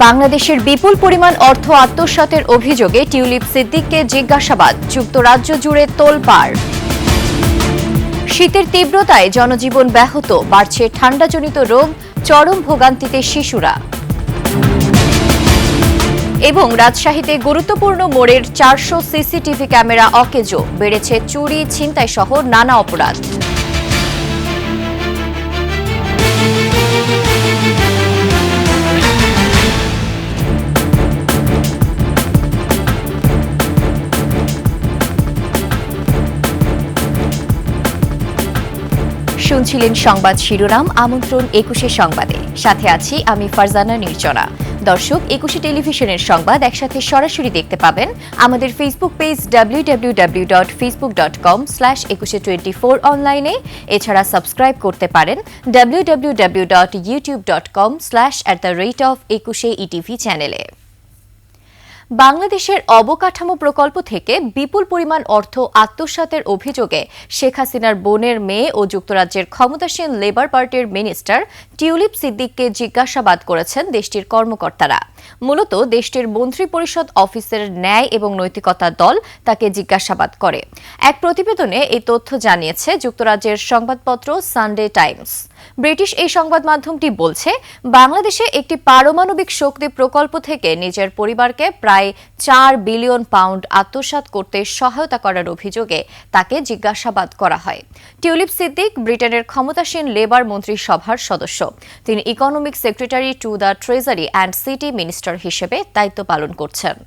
বাংলাদেশের বিপুল পরিমাণ অর্থ আত্মসাতের অভিযোগে টিউলিপ সিদ্দিককে জিজ্ঞাসাবাদ, যুক্তরাজ্য জুড়ে তোলপাড়। শীতের তীব্রতায় জনজীবন ব্যাহত, বাড়ছে ঠান্ডাজনিত রোগ, চরম ভোগান্তিতে শিশুরা। এবং রাজশাহীতে গুরুত্বপূর্ণ মোড়ের 400 সিসিটিভি ক্যামেরা অকেজো, বেড়েছে চুরি, ছিনতাই সহ নানা অপরাধ। শুনছিলেন সংবাদ শিরোনাম। আমন্ত্রণ 21 সংবাদে, সাথে আছি আমি ফারজানা নির্জনা। দর্শক, 21 টেলিভিশনের সংবাদ একসাথে সরাসরি দেখতে পাবেন আমাদের ফেসবুক পেজ www.facebook.com/2124 অনলাইনে। এছাড়া সাবস্ক্রাইব করতে পারেন www.youtube.com/@21etv চ্যানেলে। বাংলাদেশের অবকাঠামো প্রকল্প থেকে বিপুল পরিমাণ অর্থ আত্মসাতের অভিযোগে শেখ হাসিনার বোনের মেয়ে ও যুক্তরাজ্যের ক্ষমতাসীন লেবার পার্টির মিনিস্টার টিউলিপ সিদ্দিককে জিজ্ঞাসাবাদ করেছেন দেশটির কর্মকর্তারা। মূলত দেশটির মন্ত্রিপরিষদ অফিসের ন্যায় এবং নৈতিকতা দল তাকে জিজ্ঞাসাবাদ করে। এক প্রতিবেদনে এই তথ্য জানিয়েছে যুক্তরাজ্যের সংবাদপত্র সানডে টাইমস। ব্রিটিশ এই সংবাদ মাধ্যমটি বলছে, বাংলাদেশে একটি পারমাণবিক শক্তি প্রকল্প থেকে নিজের পরিবারকে প্রায় 4 বিলিয়ন পাউন্ড আত্মসাৎ করতে সহায়তা করার অভিযোগে তাকে জিজ্ঞাসাবাদ করা হয়। টিউলিপ সিদ্দিক ব্রিটেনের ক্ষমতাসীন লেবার মন্ত্রিসভার সদস্য। তিনি economic secretary to the treasury and city minister হিসেবে দায়িত্ব পালন করছেন।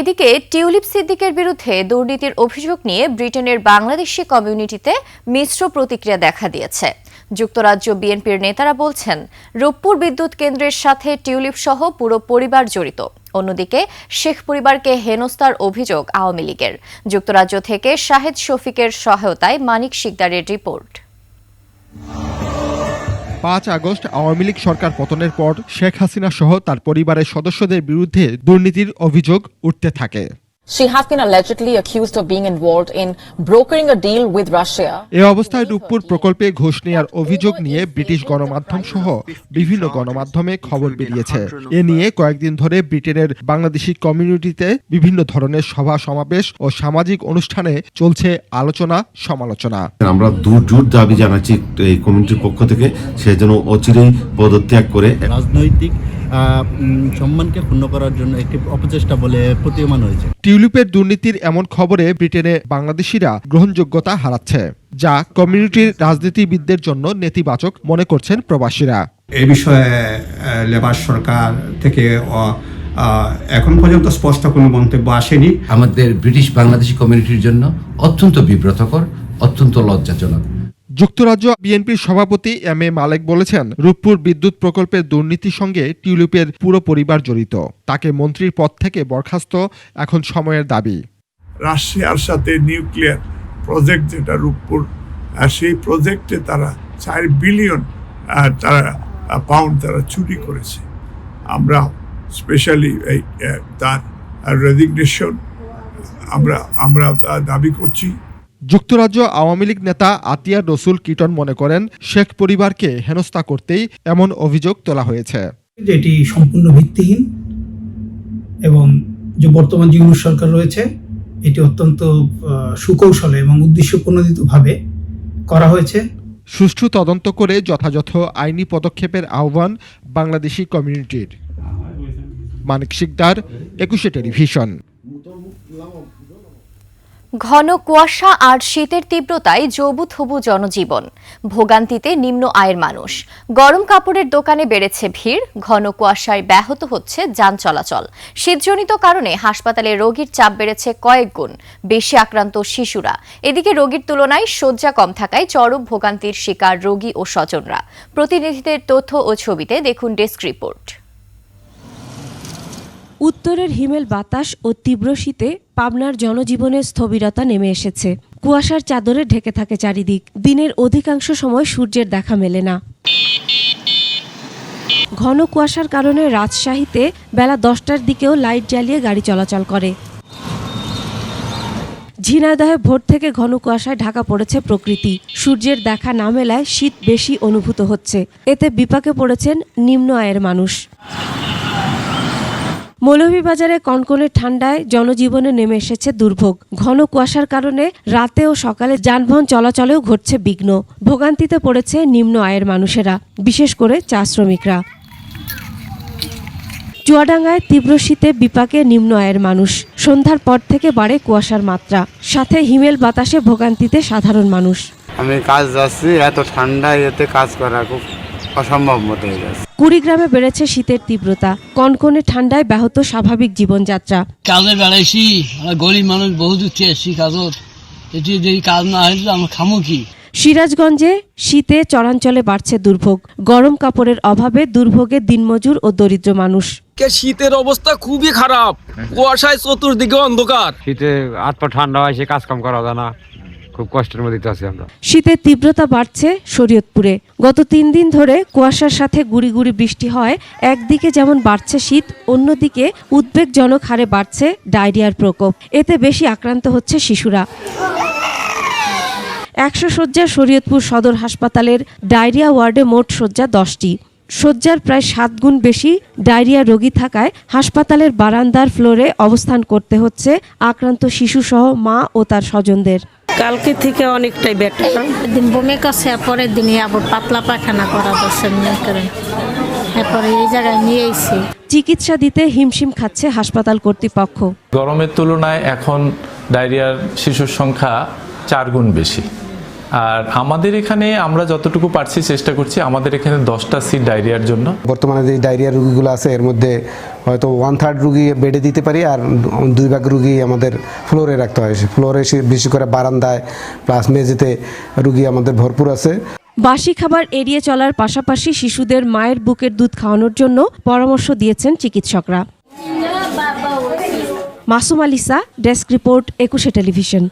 এদিকে টিউলিপ সিদ্দিকের বিরুদ্ধে দুর্নীতির অভিযোগ নিয়ে ব্রিটেনের বাংলাদেশি কমিউনিটিতে মিশ্র প্রতিক্রিয়া দেখা দিয়েছে। যুক্তরাজ্য বিএনপির নেতারা বলছেন, রূপপুর বিদ্যুৎ কেন্দ্রের সাথে টিউলিপ সহ পুরো পরিবার জড়িত। অন্যদিকে শেখ পরিবারকে হেনস্থার অভিযোগ আওয়ামী লীগের। যুক্তরাজ্য থেকে শাহেদ শফিকের সহায়তায় মানিক শিকদারের রিপোর্ট। 5 আগস্ট আওয়ামী লীগ সরকার পতনের পর শেখ হাসিনা সহ তার পরিবারের সদস্যদের বিরুদ্ধে দুর্নীতির অভিযোগ উঠতে থাকে। She has been allegedly accused of being involved in brokering a deal with Russia. এই অবস্থায় রূপপুর প্রকল্পে ঘুষ নেওয়ার অভিযোগ নিয়ে ব্রিটিশ গণমাধ্যম সহ বিভিন্ন গণমাধ্যমে খবর বেরিয়েছে। এ নিয়ে কয়েকদিন ধরে ব্রিটেনের বাংলাদেশি কমিউনিটিতে বিভিন্ন ধরনের সভা সমাবেশ ও সামাজিক অনুষ্ঠানে চলছে আলোচনা সমালোচনা। আমরা দূর দাবি জানাচ্ছি এই কমিউনিটির পক্ষ থেকে, সে যেন অচিরেই পদত্যাগ করে রাজনৈতিক সম্মানকে ক্ষুণ্ণ করার জন্য একটি অপচেষ্টা বলে প্রতীয়মান হয়েছে। টিউলিপের দুর্নীতির এমন খবরে ব্রিটেনে বাংলাদেশিরা গ্রহণযোগ্যতা হারাচ্ছে, যা কমিউনিটির রাজনীতিবিদদের জন্য নেতিবাচক মনে করছেন প্রবাসীরা। এই বিষয়ে লেবার সরকার থেকে এখন পর্যন্ত স্পষ্ট কোনো মন্তব্য আসেনি। আমাদের ব্রিটিশ বাংলাদেশি কমিউনিটির জন্য অত্যন্ত বিব্রতকর, অত্যন্ত লজ্জাজনক। যুক্তরাজ্য বিএনপির সভাপতি এম এ মালেক বলেছেন, রূপপুর বিদ্যুৎ প্রকল্পের দুর্নীতির সঙ্গে টিউলিপের পুরো পরিবার জড়িত। তাকে মন্ত্রীর পদ থেকে বরখাস্ত এখন সময়ের দাবি। রাশিয়ার সাথে নিউক্লিয়ার প্রজেক্ট যেটা রূপপুর, সেই প্রজেক্টে তারা 4 বিলিয়ন পাউন্ড তারা চুরি করেছে। আমরা স্পেশালি তার রেজিগনেশন আমরা দাবি করছি। যুক্তরাজ্য আওয়ামী লীগ নেতা আতিয়ার রসুল কিটন মনে করেন, শেখ পরিবারকে হেনস্থা করতেই এমন অভিযোগ তোলা হয়েছে। এটি সম্পূর্ণ ভিত্তিহীন এবং যে বর্তমান যে ইউনূস সরকার রয়েছে, এটি অত্যন্ত সুকৌশলে এবং উদ্দেশ্যপ্রণোদিতভাবে করা হয়েছে। সুষ্ঠু তদন্ত করে যথাযথ আইনি পদক্ষেপের আহ্বান বাংলাদেশি কমিউনিটির। মানিক শিকদার, 21 টেলিভিশন। ঘন কুয়াশা আর শীতের তীব্রতায় জবুথবু জনজীবন, ভোগান্তিতে নিম্ন আয়ের মানুষ। গরম কাপড়ের দোকানে বেড়েছে ভিড়, ঘন কুয়াশায় ব্যাহত হচ্ছে যান চলাচল। শীতজনিত কারণে হাসপাতালে রোগীর চাপ বেড়েছে কয়েক গুণ, বেশি আক্রান্ত শিশুরা। এদিকে রোগীর তুলনায় শয্যা কম থাকায় চরম ভোগান্তির শিকার রোগী ও স্বজনরা। প্রতিনিধিদের তথ্য ও ছবিতে দেখুন ডেস্ক রিপোর্ট। উত্তরের হিমেল বাতাস ও তীব্র শীতে পাবনার জনজীবনে স্থবিরতা নেমে এসেছে। কুয়াশার চাদরে ঢেকে থাকে চারিদিক। দিনের অধিকাংশ সময় সূর্যের দেখা মেলে না। ঘন কুয়াশার কারণে রাজশাহীতে বেলা 10টার দিকেও লাইট জ্বালিয়ে গাড়ি চলাচল করে। ঝিনাইদহে ভোর থেকে ঘন কুয়াশায় ঢাকা পড়েছে প্রকৃতি। সূর্যের দেখা না মেলায় শীত বেশি অনুভূত হচ্ছে। এতে বিপাকে পড়েছেন নিম্ন আয়ের মানুষ। মৌলভীবাজারে কনকনে ঠান্ডায় জনজীবনে নেমে এসেছে দুর্ভোগ। ঘন কুয়াশার কারণে রাতে ও সকালে যানবাহন চলাচলেও ঘটছে বিঘ্ন। ভোগান্তিতে পড়েছে নিম্ন আয়ের মানুষেরা, বিশেষ করে চা শ্রমিকরা। চুয়াডাঙ্গায় তীব্র শীতে বিপাকে নিম্ন আয়ের মানুষ। সন্ধ্যার পর থেকে বাড়ে কুয়াশার মাত্রা, সাথে হিমেল বাতাসে ভোগান্তিতে সাধারণ মানুষ। আমি কাজ যাচ্ছি, এত ঠান্ডায় এতে কাজ করা খুব অসম্ভব মতো হয়ে যাচ্ছে। কুড়িগ্রামে বেড়েছে শীতের তীব্রতা, কনকনে ঠান্ডায় ব্যাহত স্বাভাবিক জীবনযাত্রা। কাজে বেড়াইছি, গরিব মানুষ বহু দূর থেকে এসছি কাজত, এটি যদি কাজ না হলে আমরা খামো কি? সিরাজগঞ্জে শীতে চরাঞ্চলে বাড়ছে দুর্ভোগ। গরম কাপড়ের অভাবে দুর্ভোগে দিনমজুর ও দরিদ্র মানুষ। শীতের অবস্থা খুবই খারাপ, কুয়াশায় চতুর্দিকে অন্ধকার। শীতে হাত পা ঠান্ডা হয়, সে কাজ কাম করা যায় না, খুব কষ্টের মধ্যে আছি আমরা। শীতের তীব্রতা বাড়ছে শরীয়তপুরে। গত 3 দিন ধরে কুয়াশার সাথে গুড়ি গুড়ি বৃষ্টি হয়। একদিকে যেমন বাড়ছে শীত, অন্যদিকে উদ্বেগজনক হারে বাড়ছে ডায়রিয়ার প্রকোপ। এতে বেশি আক্রান্ত হচ্ছে শিশুরা। 100 শয্যার শরীয়তপুর সদর হাসপাতালের ডায়রিয়া ওয়ার্ডে মোট শয্যা 10টি। শয্যার প্রায় 7 গুণ বেশি ডায়রিয়া রোগী থাকায় হাসপাতালের বারান্দার ফ্লোরে অবস্থান করতে হচ্ছে আক্রান্ত শিশুসহ মা ও তার স্বজনদের। কালকে থেকে অনেকটাই বেটার। দিন বমি কাছে পরের দিনই আবার পাতলা পায়খানা করা বসে এরপরে এই জায়গায় নিয়ে এসেছি। চিকিৎসা দিতে হিমশিম খাচ্ছে হাসপাতাল কর্তৃপক্ষ। গরমের তুলনায় এখন ডায়রিয়ার শিশুর সংখ্যা 4 গুণ বেশি। আর আমাদের এখানে আমরা যতটুকু পারছি চেষ্টা করছি, আমাদের এখানে 10টা সিট ডায়রিয়ার জন্য। বর্তমানে যে ডায়রিয়া রোগীগুলো আছে এর মধ্যে হয়তো 1/3 রুগী বেডে দিতে পারি, আর 2 ভাগ রুগী আমাদের ফ্লোরে রাখতে হয়। ফ্লোরে বেশি করে বারান্দায় প্লাস মেঝেতে রুগী আমাদের ভরপুর আছে। বাসি খাবার এড়িয়ে চলার পাশাপাশি শিশুদের মায়ের বুকের দুধ খাওয়ানোর জন্য পরামর্শ দিয়েছেন চিকিৎসকরা। Masum আলিসা, desk report, 21 television.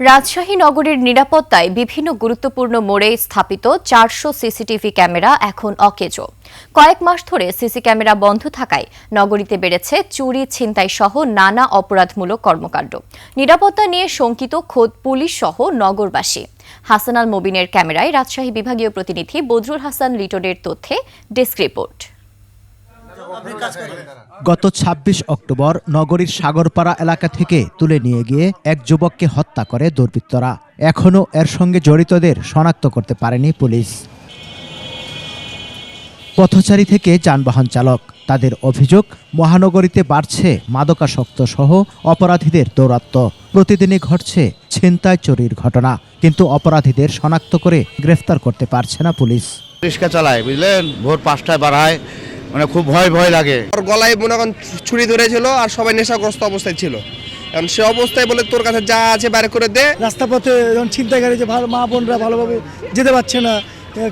Rajshahi নগরীর নিরাপত্তায় বিভিন্ন গুরুত্বপূর্ণ মোড়ে স্থাপিত 400 সিসিটিভি ক্যামেরা এখন অকেজো। কয়েক মাস ধরে সিসি ক্যামেরা বন্ধ থাকায় নগরীতে বেড়েছে চুরি, ছিনতাই সহ নানা অপরাধমূলক কর্মকাণ্ড। নিরাপত্তা নিয়ে শঙ্কিত খোদ পুলিশ সহ নগরবাসী। হাসান আল মবিনের ক্যামেরায় রাজশাহী বিভাগীয় প্রতিনিধি বদরুল হাসান লিটনের তথ্যে ডেস্ক রিপোর্ট। গত 26 অক্টোবর নগরীর সাগরপাড়া এলাকা থেকে তুলে নিয়ে গিয়ে এক যুবককে হত্যা করে দুর্বৃত্তরা। এখনও এর সঙ্গে জড়িতদের শনাক্ত করতে পারেনি পুলিশ। পথচারী থেকে যানবাহন চালক, তাদের অভিযোগ মহানগরীতে বাড়ছে মাদকাসক্ত সহ অপরাধীদের দৌরাত্ম্য। প্রতিদিনই ঘটছে ছিনতাই, চুরির ঘটনা, কিন্তু অপরাধীদের শনাক্ত করে গ্রেফতার করতে পারছে না পুলিশ। রিক্সা চালায়, বুঝলেন, ভোর 5টায় বাড়ায়, মানে খুব ভয় লাগে। আর গলায় মনে করেন ছুরি ধরেছিল, আর সবাই নেশাগ্রস্ত অবস্থায় ছিল। এখন সে অবস্থায় বলে তোর কাছে যা আছে বাইরে করে দে। রাস্তাপথে যখন ছিনতাইকারী, যে ভালো মা বোনরা ভালোভাবে যেতে পারছে না,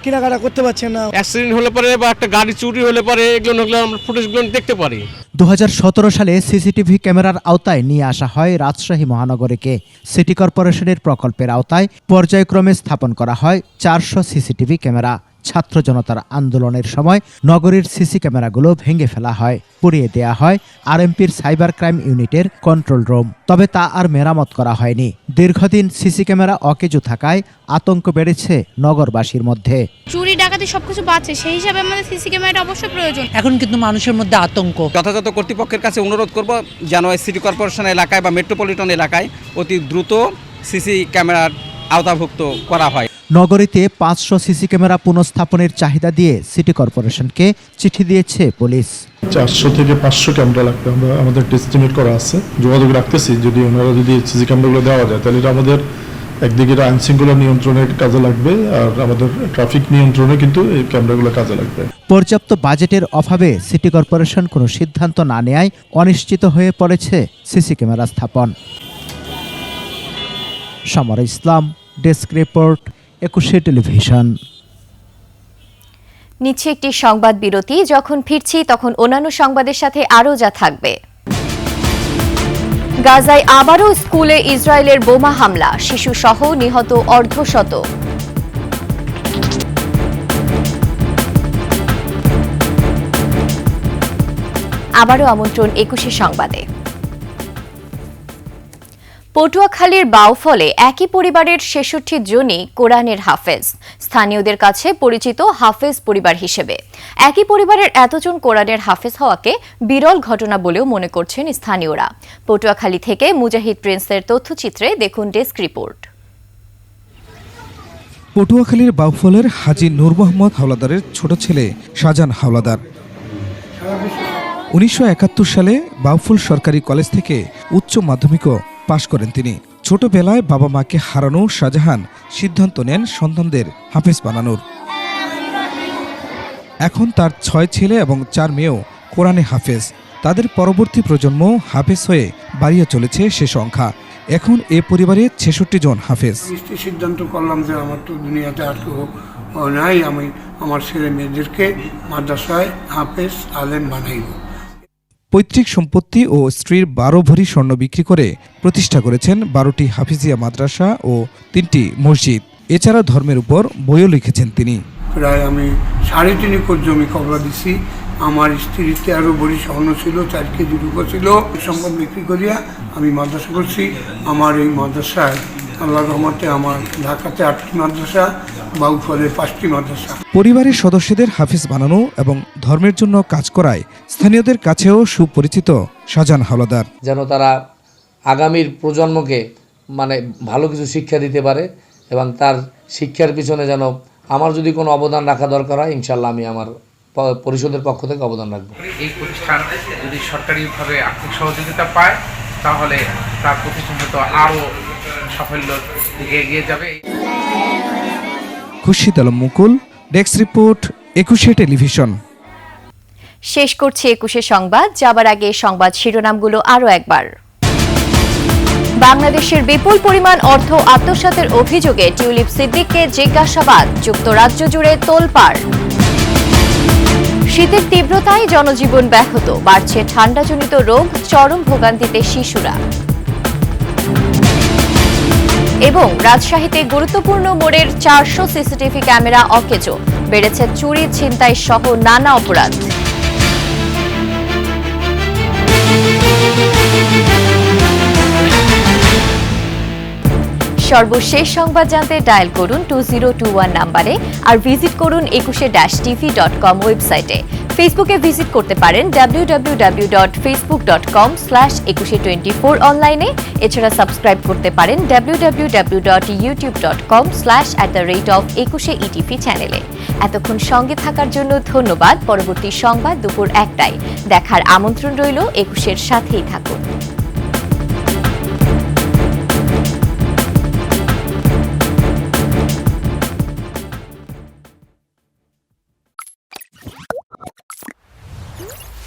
কেনাকাটা করতে পারছে না। অ্যাক্সিডেন্ট হলে পরে বা একটা গাড়ি চুরি হলে পরে এগুলো আমরা ফুটেজগুলো দেখতে পারি। 2017 সালে সিসিটিভি ক্যামেরার আওতায় নিয়ে আসা হয় রাজশাহী মহানগরীকে। সিটি কর্পোরেশনের প্রকল্পের আওতায় পর্যায়ক্রমে স্থাপন করা হয় 400 সিসিটিভি ক্যামেরা। ছাত্র জনতার আন্দোলনের সময় নগরীর সিসি ক্যামেরাগুলো ভেঙে ফেলা হয়, পুড়িয়ে দেয়া হয় আরএমপির সাইবার ক্রাইম ইউনিটের কন্ট্রোল রুম। তবে তা আর মেরামত করা হয়নি। দীর্ঘদিন সিসি ক্যামেরা অকেজো থাকায় আতঙ্ক বেড়েছে নগরবাসীর মধ্যে। চুরি ডাকাতি সবকিছু বাড়ছে, সেই হিসাবে আমাদের সিসি ক্যামেরাটা অবশ্যই প্রয়োজন। এখন কিন্তু মানুষের মধ্যে আতঙ্ক। যথাযথ কর্তৃপক্ষের কাছে অনুরোধ করব যেন সিটি কর্পোরেশন এলাকায় বা মেট্রোপলিটন এলাকায় অতি দ্রুত সিসি ক্যামেরার আওতাভুক্ত করা হয়। নগরীতে 500 সিসি ক্যামেরা পুনঃস্থাপনের চাহিদা দিয়ে সিটি কর্পোরেশনকে চিঠি দিয়েছে পুলিশ। 400 থেকে 500 ক্যামেরা লাগবে, আমরা আমাদের এস্টিমেট করা আছে, যোগাযোগ রাখতেছি। যদি ওনারা যদি সিসি ক্যামেরাগুলো দেওয়া যায়, তাহলে এটা আমাদের একদিকে আইন শৃঙ্খলা নিয়ন্ত্রণের কাজে লাগবে, আর আমাদের ট্রাফিক নিয়ন্ত্রণে কিন্তু এই ক্যামেরাগুলো কাজে লাগবে। পর্যাপ্ত বাজেটের অভাবে সিটি কর্পোরেশন কোনো সিদ্ধান্ত না নেয়ায় অনিশ্চিত হয়ে পড়েছে সিসি ক্যামেরা স্থাপন। সমর ইসলাম, ডেস্ক রিপোর্ট, 21 টেলিভিশন। নিচ্ছে একটি সংবাদ বিরতি। যখন ফিরছি তখন অন্যান্য সংবাদের সাথে আরও যা থাকবে। গাজায় আবারও স্কুলে ইসরায়েলের বোমা হামলা, শিশুসহ নিহত অর্ধশত। আবারও আমন্ত্রণ 21 সংবাদে। পটুয়াখালীর বাউফলে একই পরিবারের ৬৬ জনই কোরআনের হাফেজ। স্থানীয়দের কাছে পরিচিত হাফেজ পরিবার হিসেবে একই পরিবারের এতজন কোরআনের হাফেজ হওয়াকে বিরল ঘটনা বলেও মনে করছেন স্থানীয়রা। পটুয়াখালী থেকে মুজাহিদ প্রিন্সের তথ্যচিত্রে দেখুন ডেস্ক রিপোর্ট। পটুয়াখালীর বাউফলের হাজী নূর মোহাম্মদ হাওলাদারের ছোট ছেলে শাহজাহান হাওলাদার ১৯৭১ সালে বাউফল সরকারি কলেজ থেকে উচ্চ মাধ্যমিকও পাশ করেন তিনি। ছোটবেলায় বাবা মাকে হারানো শাহজাহান সিদ্ধান্ত নেন সন্তানদের হাফেজ বানানোর। এখন তার ৬ ছেলে এবং ৪ মেয়েও কোরআনে হাফেজ। তাদের পরবর্তী প্রজন্ম হাফেজ হয়ে বাড়িয়ে চলেছে সে সংখ্যা। এখন এ পরিবারে ৬৬ জন হাফেজ। সিদ্ধান্ত করলাম যে আমার তো দুনিয়াতে আর কেউ নাই, আমি আমার ছেলে মেয়েদেরকে মাদ্রাসায় হাফেজ আলেম বানাইব। পৈতৃক সম্পত্তি ও স্ত্রীর ১২ ভরি স্বর্ণ বিক্রি করে প্রতিষ্ঠা করেছেন ১২টি হাফিজিয়া মাদ্রাসা ও ৩টি মসজিদ। এছাড়া ধর্মের উপর বইও লিখেছেন তিনি। প্রায় আমি ৩.৫ একর জমি কবলা দিছি। আমার স্ত্রীর ১৩ ভরি স্বর্ণ ছিল, ৪ কেজি রূপা ছিল। সম্পদ বিক্রি করিয়া আমি মাদ্রাসা করছি। আমার এই মাদ্রাসায় আল্লাহর রহমতে আমার ঢাকাতে ৮টি মাদ্রাসা, বাউফলে 5টি মাদ্রাসা। পরিবারের সদস্যদের হাফিজ বানানো এবং ধর্মের জন্য কাজ করায় স্থানীয়দের কাছেও সুপরিচিত শাহজাহান হাওলাদার। যেন তারা আগামীর প্রজন্মকে ভালো কিছু শিক্ষা দিতে পারে এবং তার শিক্ষার পিছনে যেন আমার যদি কোনো অবদান রাখা দরকার হয়, ইনশাল্লাহ আমি আমার পরিষদের পক্ষ থেকে অবদান রাখবো। এই প্রতিষ্ঠান যদি সরকারিভাবে আর্থিক সহযোগিতা পায় তাহলে তার প্রতিষ্ঠান হয়তো আরও সাফল্যের দিকে এগিয়ে যাবে। খুরশিদ আলম মুকুল, ডেস্ক রিপোর্ট, ২১শে টেলিভিশন। শেষ করছি ২১শে সংবাদ। যাবার আগে সংবাদ শিরোনামগুলো আরও একবার। বাংলাদেশের বিপুল পরিমাণ অর্থ আত্মসাতের অভিযোগে টিউলিপ সিদ্দিককে জিজ্ঞাসাবাদ, যুক্তরাজ্য জুড়ে তোলপাড়। শীতের তীব্রতায় জনজীবন ব্যাহত, বাড়ছে ঠান্ডাজনিত রোগ, চরম ভোগান্তিতে শিশুরা। এবং রাজশাহীতে গুরুত্বপূর্ণ মোড়ের ৪০০ সিসিটিভি ক্যামেরা অকেজো, বেড়েছে চুরি, ছিনতাই সহ নানা অপরাধ। সর্বশেষ সংবাদ জানতে ডায়াল করুন 2021 নাম্বারে আর ভিজিট করুন 21-tv.com ওয়েবসাইটে। ফেসবুকে ভিজিট করতে পারেন www.facebook.com/2124 অনলাইনে। এছাড়া সাবস্ক্রাইব করতে পারেন www.youtube.com/@21etv চ্যানেলে। এতক্ষণ সঙ্গে থাকার জন্য ধন্যবাদ। পরবর্তী সংবাদ দুপুর ১টায় দেখার আমন্ত্রণ রইল। ২১-এর সাথেই থাকুন।